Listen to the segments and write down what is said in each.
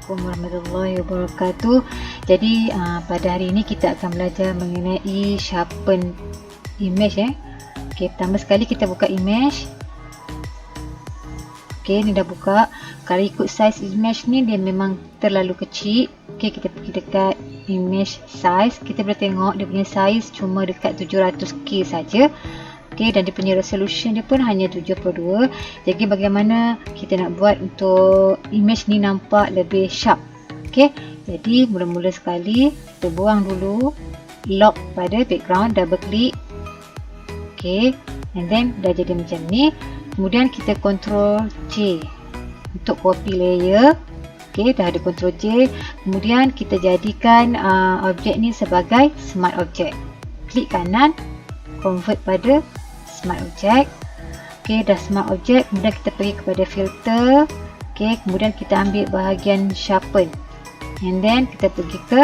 Assalamualaikum warahmatullahi wabarakatuh. Jadi pada hari ini kita akan belajar mengenai sharpen image. Okey, pertama sekali kita buka image. Okey, ni dah buka. Kalau ikut size image ni dia memang terlalu kecil. Okey, kita pergi dekat image size. Kita boleh tengok dia punya size cuma dekat 700k saja. Okey, dan dia punya resolution dia pun hanya 72. Jadi bagaimana kita nak buat untuk image ni nampak lebih sharp. Okey, jadi mula-mula sekali kita buang dulu lock pada background, double click. Okey, and then dah jadi macam ni. Kemudian kita control J untuk copy layer. Okey, dah ada control J. Kemudian kita jadikan objek ni sebagai smart object. Klik kanan, convert pada smart object. Okey, dah smart object. Kemudian kita pergi kepada filter. Okey, kemudian kita ambil bahagian sharpen, and then kita pergi ke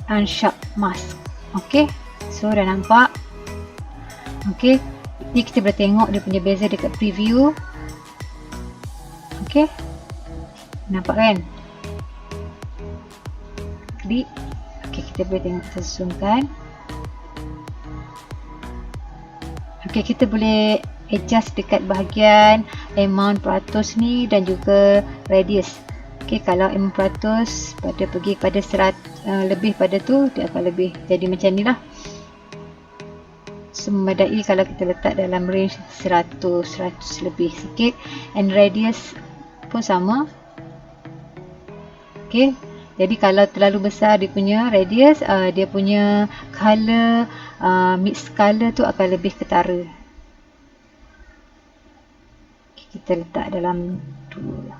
unsharp mask. Okey, so dah nampak. Okey, ni kita boleh tengok dia punya beza dekat preview. Okey, nampak kan? Klik. Okey, kita boleh tengok, kita zoomkan. Okey, kita boleh adjust dekat bahagian amount peratus ni dan juga radius. Okey, kalau amount peratus pada pergi pada lebih pada tu, dia akan lebih jadi macam ni lah. So, memadai kalau kita letak dalam range 100 lebih sikit, and radius pun sama. Okey, jadi kalau terlalu besar dia punya radius, dia punya color, mix color tu akan lebih ketara. Okay, kita letak dalam 2.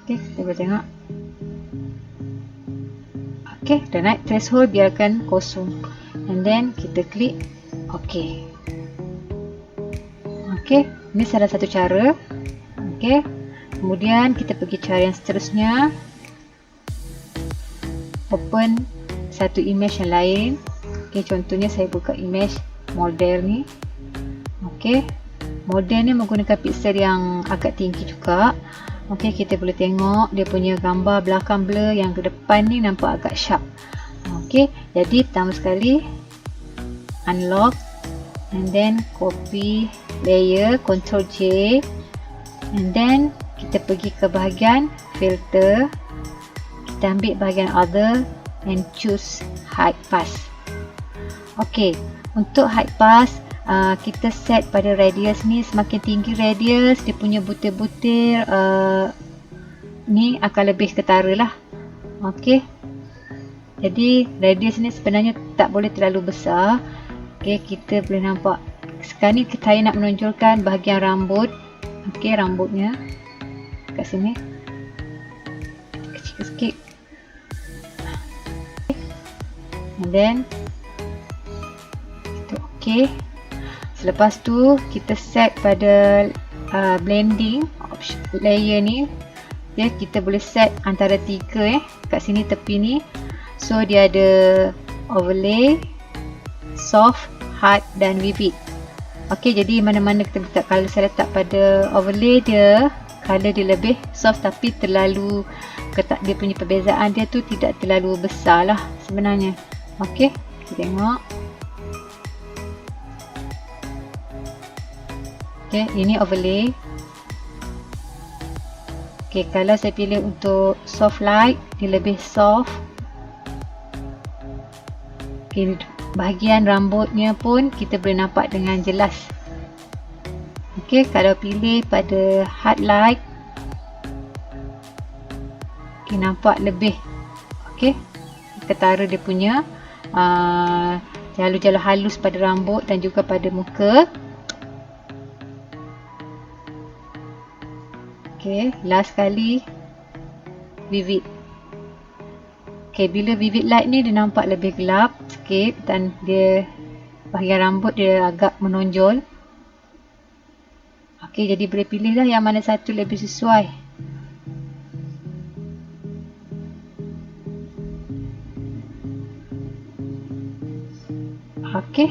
Okey, kita boleh tengok. Okey, dah naik threshold, biarkan kosong. And then kita klik OK. Okey, ini salah satu cara. Okey, kemudian kita pergi cara yang seterusnya. Open satu image yang lain. Okey, contohnya saya buka image model ni. Okey, model ni menggunakan pixel yang agak tinggi juga. Okey, kita boleh tengok dia punya gambar belakang blur, yang ke depan ni nampak agak sharp. Okey, jadi pertama sekali unlock, and then copy layer, Ctrl J, and then kita pergi ke bahagian filter. Kita ambil bahagian other and choose hide pass. Okey, untuk hide pass kita set pada radius ni. Semakin tinggi radius, dia punya butir-butir ni akan lebih ketara lah. Okey, jadi radius ni sebenarnya tak boleh terlalu besar. Okey, kita boleh nampak sekarang ni saya nak menonjolkan bahagian rambut. Okey, rambutnya kat sini kecil sikit. And then kita okey. Selepas tu kita set pada blending option layer ni. Ya, kita boleh set antara 3 kat sini tepi ni. So dia ada overlay, soft, hard dan vivid. Okey, jadi mana-mana kita letak. Kalau saya letak pada overlay, dia color dia lebih soft, tapi terlalu dia punya perbezaan dia tu tidak terlalu besar lah sebenarnya. Okey, kita tengok. Okey, ini overlay. Okey, kalau saya pilih untuk soft light, dia lebih soft. Okey, bahagian rambutnya pun kita boleh nampak dengan jelas. Okey, kalau pilih pada hard light, okey, nampak lebih okey, ketara dia punya jalur-jalur halus pada rambut dan juga pada muka. Okey, last sekali vivid. Okey, bila vivid light ni dia nampak lebih gelap sikit dan dia bahagian rambut dia agak menonjol. Okey, jadi boleh pilihlah yang mana satu lebih sesuai. Okey.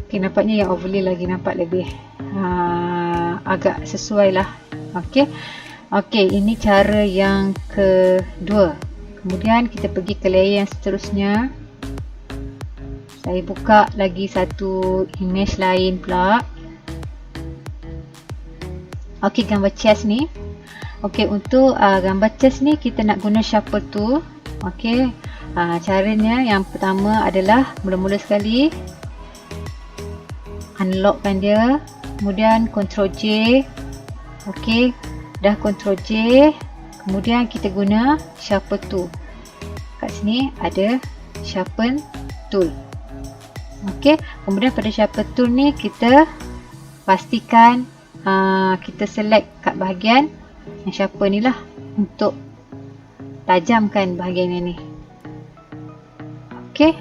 Okay, nampaknya yang overlay lagi nampak lebih agak sesuai lah. Okay. Okay, ini cara yang kedua. Kemudian kita pergi ke layer yang seterusnya. Saya buka lagi satu image lain pula. Okay, gambar chest ni. Okay, untuk gambar chest ni kita nak guna shuffle tool. Okay, caranya yang pertama adalah mula-mula sekali unlockkan dia, kemudian Ctrl J. ok, dah Ctrl J, kemudian kita guna sharpen tool. Kat sini ada sharpen tool. ok, kemudian pada sharpen tool ni kita pastikan kita select kat bahagian yang sharpen ni lah untuk tajamkan bahagian ini. ok,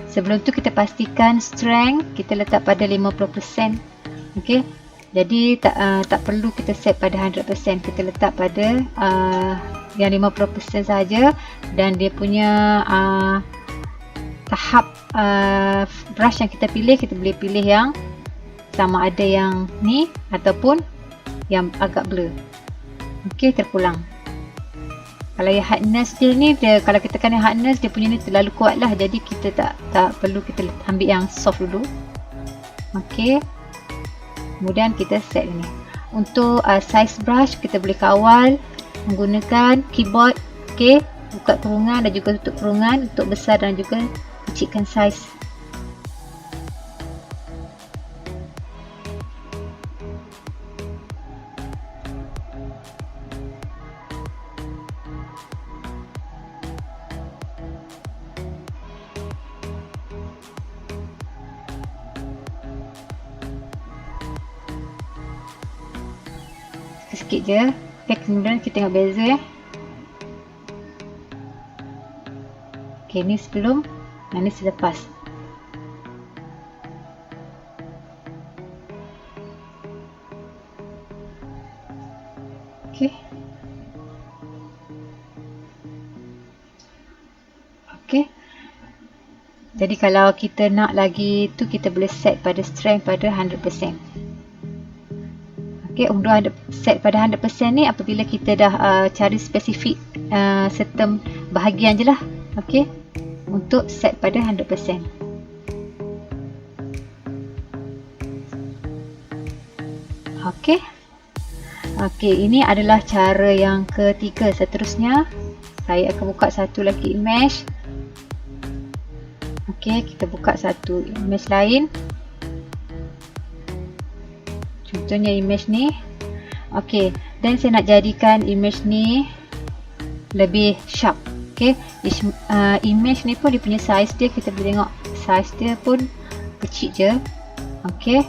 sebelum tu kita pastikan strength kita letak pada 50%. ok, jadi tak perlu kita set pada 100%, kita letak pada yang 50% saja. Dan dia punya tahap brush yang kita pilih, kita boleh pilih yang sama ada yang ni ataupun yang agak blur. ok, terpulang. Kalau yang hardness dia ni, kalau kita tekan yang hardness, dia punya ni terlalu kuat lah. Jadi kita tak perlu, kita ambil yang soft dulu. ok, kemudian kita set ni. Untuk size brush, kita boleh kawal menggunakan keyboard. ok, buka kurungan dan juga tutup kurungan untuk besar dan juga kecilkan size. Sikit je. ok, kemudian kita tengok beza ya. ok, ni sebelum, yang ni selepas. ok, ok, jadi kalau kita nak lagi tu, kita boleh set pada strength pada 100%. ok, untuk set pada 100% ni apabila kita dah cari spesifik certain bahagian je lah. ok, untuk set pada 100%. ok, ok, ini adalah cara yang ketiga. Seterusnya saya akan buka satu lagi image. ok, kita buka satu image lain. Contohnya image ni. ok, dan saya nak jadikan image ni lebih sharp. ok, image ni pun dia punya size dia, kita boleh tengok size dia pun kecil je. ok,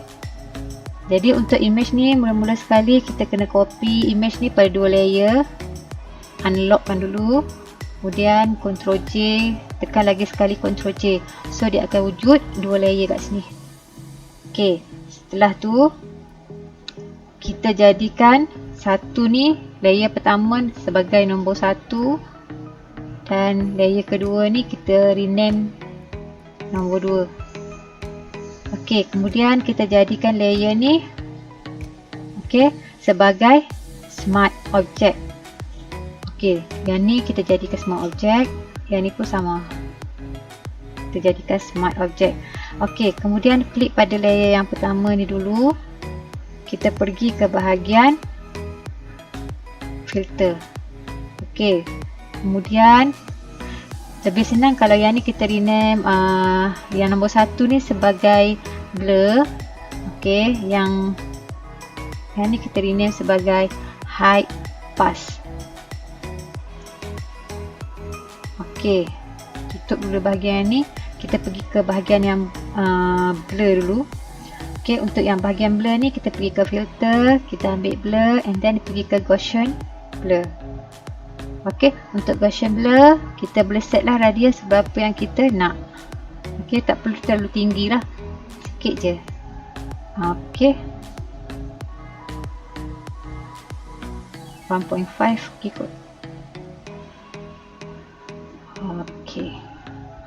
jadi untuk image ni mula-mula sekali kita kena copy image ni pada dua layer, unlockkan dulu, kemudian Ctrl J, tekan lagi sekali Ctrl J, so dia akan wujud dua layer kat sini. ok, setelah tu kita jadikan satu ni, layer pertama sebagai nombor 1 dan layer kedua ni kita rename nombor 2. ok, kemudian kita jadikan layer ni ok, sebagai smart object. ok, yang ni kita jadikan smart object, yang ni pun sama, kita jadikan smart object. ok, kemudian klik pada layer yang pertama ni dulu, kita pergi ke bahagian filter. ok, kemudian lebih senang kalau yang ni kita rename yang nombor 1 ni sebagai blur. ok, yang ni kita rename sebagai hide pass. ok, tutup dulu bahagian ni, kita pergi ke bahagian yang blur dulu. ok, untuk yang bahagian blur ni kita pergi ke filter, kita ambil blur and then pergi ke Gaussian blur. ok, untuk Gaussian blur kita boleh set lah radius berapa yang kita nak. ok, tak perlu terlalu tinggi lah, sikit je. ok, 1.5 ikut. ok,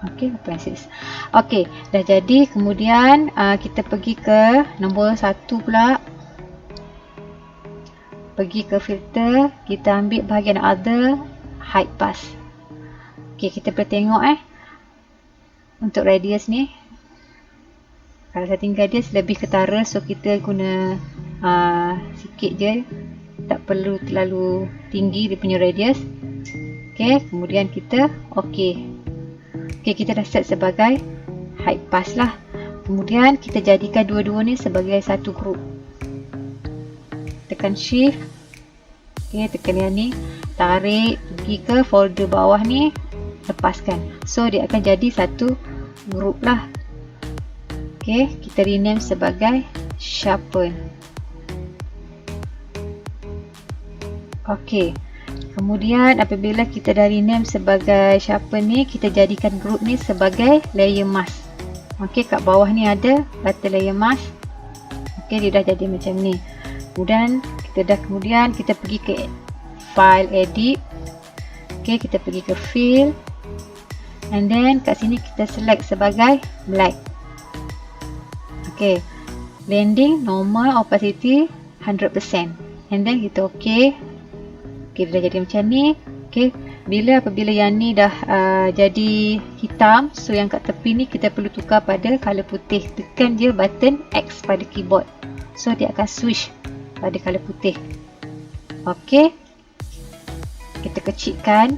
ok, Okey, 8.6. Okey, dah jadi. Kemudian kita pergi ke nombor 1 pula. Pergi ke filter, kita ambil bahagian other, hide pass. Okey, kita boleh tengok untuk radius ni. Kalau setting radius lebih ketara, so kita guna sikit je, tak perlu terlalu tinggi dia punya radius. Okey, kemudian kita okey. Okey, kita dah set sebagai hide pass lah. Kemudian kita jadikan dua-dua ni sebagai satu group. Tekan shift. Okey, tekan yang ni, tarik pergi ke folder bawah ni, lepaskan. So dia akan jadi satu group lah. Okey, kita rename sebagai sharpen. Okey, kemudian apabila kita dah rename sebagai sharpen ni, kita jadikan group ni sebagai layer mask. Okey, kat bawah ni ada button layer mask. Okey, dia dah jadi macam ni. Kemudian kita pergi ke file edit. Okey, kita pergi ke fill, and then kat sini kita select sebagai black. Okey, blending normal, opacity 100%, and then kita okey. Okey, dah jadi macam ni. Okey, apabila yang ni dah jadi hitam, so yang kat tepi ni kita perlu tukar pada color putih. Tekan je button X pada keyboard, so dia akan switch pada color putih. Okey, kita kecilkan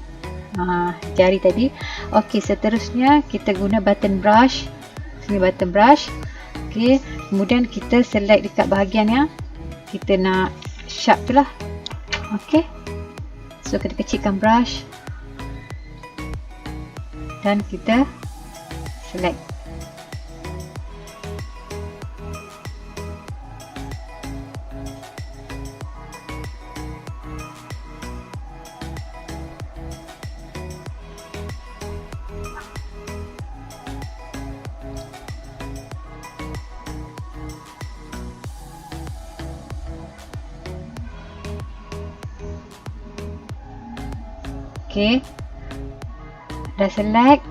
jari tadi. Okey, seterusnya kita guna button brush. Sini button brush. Okey, kemudian kita select dekat bahagian yang kita nak sharp tu lah. Okey, so kita kecilkan brush dan kita select. Okey, dah select,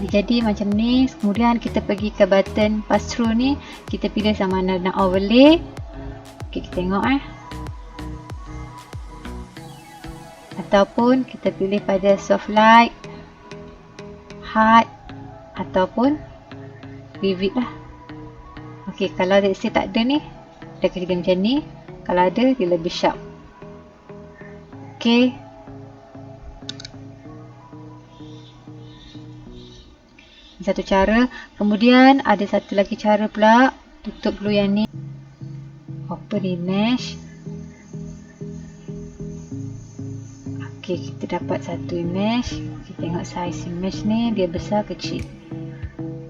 dia jadi macam ni. Kemudian kita pergi ke button pass through ni, kita pilih sama ada nak overlay. Okey, kita tengok ataupun kita pilih pada soft light, hard, ataupun vivid lah. Okey, kalau let's say tak ada ni, dia akan jadi macam ni. Kalau ada, dia lebih sharp. Okey, satu cara. Kemudian ada satu lagi cara pula. Tutup dulu yang ni, open image. Okey, kita dapat satu image. Kita tengok size image ni, dia besar kecil.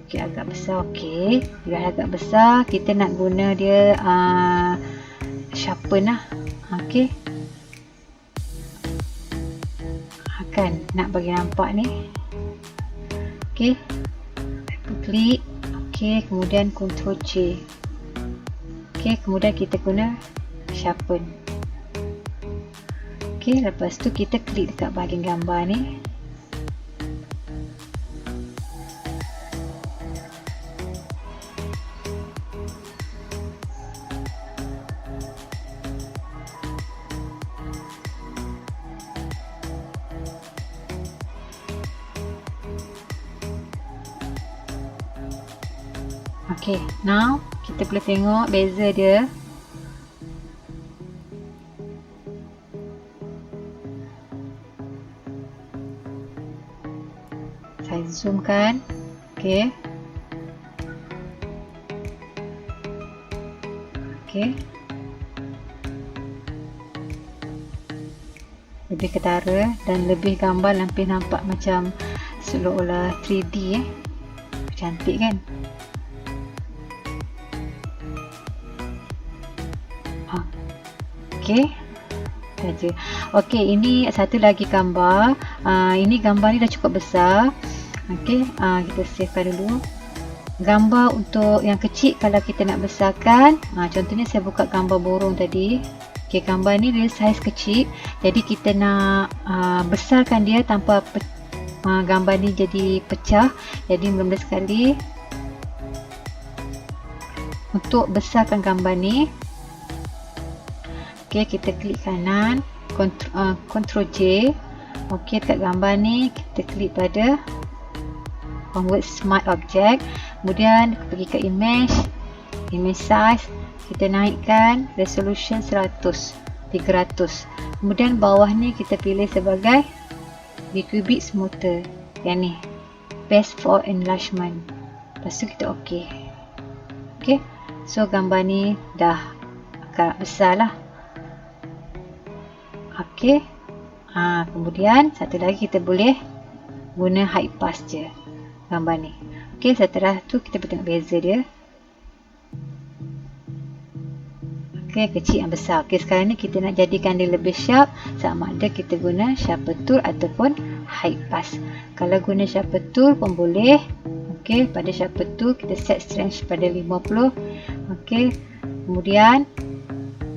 Okey, agak besar. Okey, dia agak besar, kita nak guna dia sharpen lah. Okey, kan nak bagi nampak ni. Okey, klik. Okey, kemudian Ctrl J. Okey, kemudian kita guna sharpen. Okey, lepas tu kita klik dekat bahagian gambar ni. Okey, now kita boleh tengok beza dia. Saya zoomkan. Okey. Okey. Lebih ketara dan lebih gambar lebih nampak macam seolah-olah 3D Cantik kan? Okey, saja. Okey, ini satu lagi gambar. Ini gambar ni dah cukup besar. Okey, kita savekan dulu. Gambar untuk yang kecil kalau kita nak besarkan, contohnya saya buka gambar burung tadi. Okey, gambar ni dia saiz kecil. Jadi kita nak besarkan dia tanpa gambar ni jadi pecah. Jadi mula-mula sekali untuk besarkan gambar ni, okey, kita klik kanan, Ctrl J. Okey, dekat gambar ni kita klik pada convert smart object, kemudian pergi ke image size, kita naikkan resolution 300. Kemudian bawah ni kita pilih sebagai bicubic smoother, yang ni best for enlargement. Lepas tu kita ok. So gambar ni dah agak besar lah. Kemudian satu lagi kita boleh guna high pass je gambar ni. Setelah tu kita boleh tengok beza dia. Kecil dan besar. Sekarang ni kita nak jadikan dia lebih sharp, sama ada kita guna sharper tool ataupun high pass. Kalau guna sharper tool pun boleh. Pada sharper tool kita set strength pada 50. Kemudian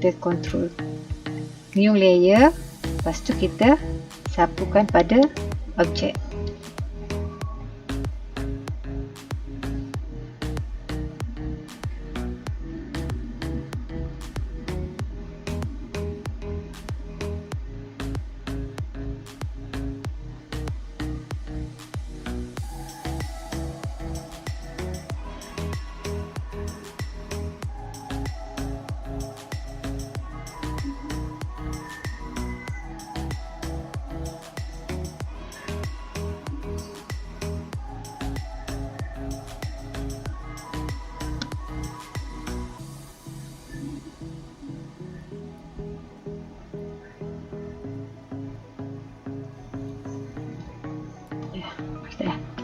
kita control new layer, lepas tu kita sapukan pada objek.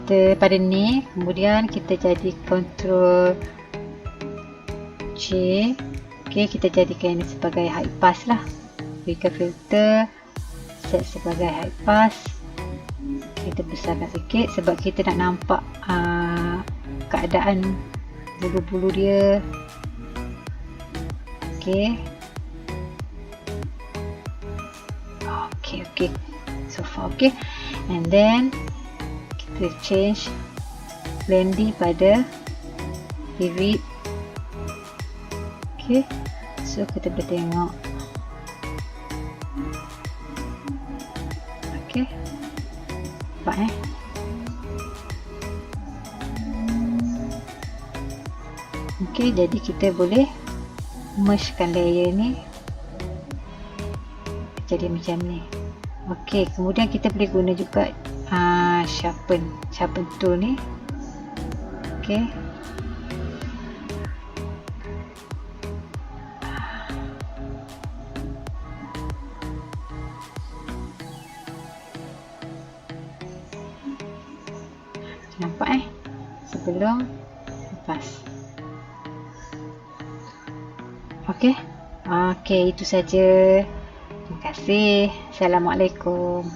Kita pada ni, kemudian kita jadi Ctrl J. Kita jadikan ini sebagai high pass lah. Berikan filter, set sebagai high pass. Kita besarkan sikit sebab kita nak nampak keadaan bulu-bulu dia. Okay, so far okay. And then kita change blending pada vivid. So kita boleh tengok. Nampak jadi kita boleh mergekan layer ni jadi macam ni. Kemudian kita boleh guna juga sharpen tool ni. Nampak sebelum lepas. Itu saja. Terima kasih. Assalamualaikum.